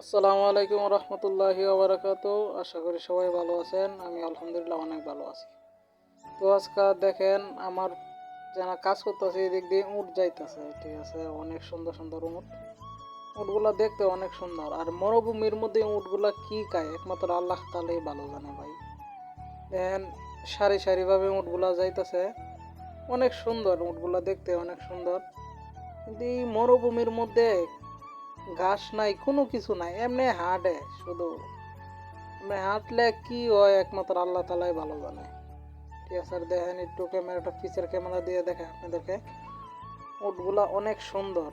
আসসালামু আলাইকুম রহমতুল্লাহি ওবরাকাতু। আশা করি সবাই ভালো আছেন। আমি আলহামদুলিল্লাহ অনেক ভালো আছি। তো আজকে দেখেন আমার যারা কাজ করতেছে এদিক দিয়ে উট যাইতেছে, ঠিক আছে। অনেক সুন্দর সুন্দর উট, উটগুলা দেখতে অনেক সুন্দর। আর মরুভূমির মধ্যে উটগুলা কি খায় একমাত্র আল্লাহ তাআলাই ভালো জানে ভাই। দেখেন সারি সারি ভাবে উটগুলা যাইতেছে, অনেক সুন্দর উটগুলা দেখতে অনেক সুন্দর। কিন্তু এই মরুভূমির মধ্যে ঘাস নাই, কোনো কিছু নাই, এমনি হাঁটে শুধু। এমনি হাঁটলে কি হয় একমাত্র আল্লাহ তালাই ভালো জানে, ঠিক আছে। আর দেখেন একটু ক্যামেরাটা পিসের ক্যামেরা দিয়ে দেখে আপনাদেরকে, উটগুলা অনেক সুন্দর।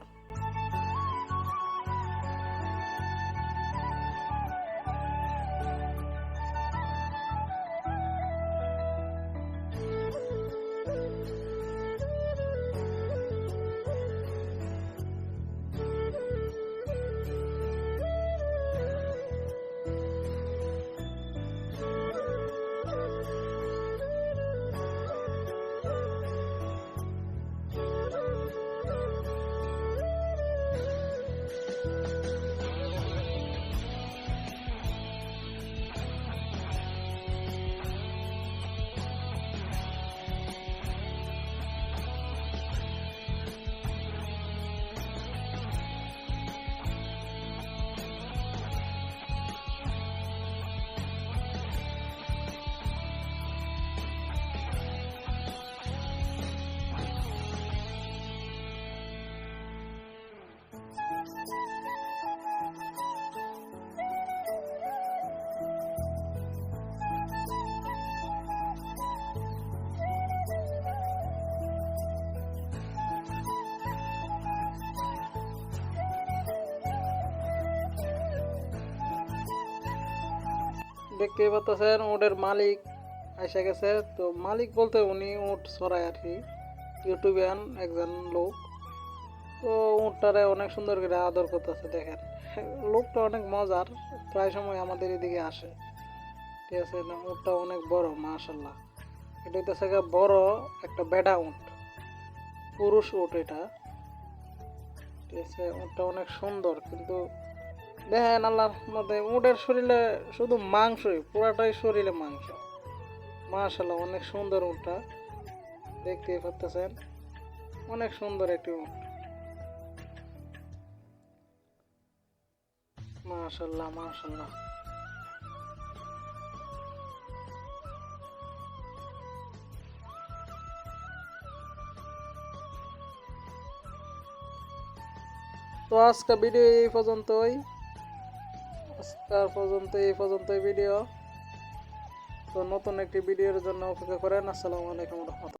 দেখতেই পাচ্ছেন উটের মালিক এসে গেছে। তো মালিক বলতে উনি উট চড়ায় আর কি, ইউটিউবিয়ান একজন লোক। তো উটটারে অনেক সুন্দর করে আদর করতেছে দেখেন। লোকটা অনেক মজার, প্রায় সময় আমাদের এদিকে আসে, ঠিক আছে। উটটা অনেক বড় মাশাল্লাহ। এটা হইতেছে বড় একটা বেডা উট, পুরুষ উট এটা, ঠিক আছে। উটটা অনেক সুন্দর, কিন্তু দেখেন আল্লাহর মধ্যে উটের শরীরে শুধু মাংসই, পুরাটাই শরীরে মাংস। মাশাল্লাহ অনেক সুন্দর উটটা, দেখতেই পাচ্ছেন অনেক সুন্দর একটি উট। মাশাল্লাহ মাশাল্লাহ। তো আজকে ভিডিও এই পর্যন্তই, ভিডিও। তো নতুন একটি ভিডিওর জন্য অপেক্ষা করেন। আসসালামু আলাইকুম রহমতুল্লাহ।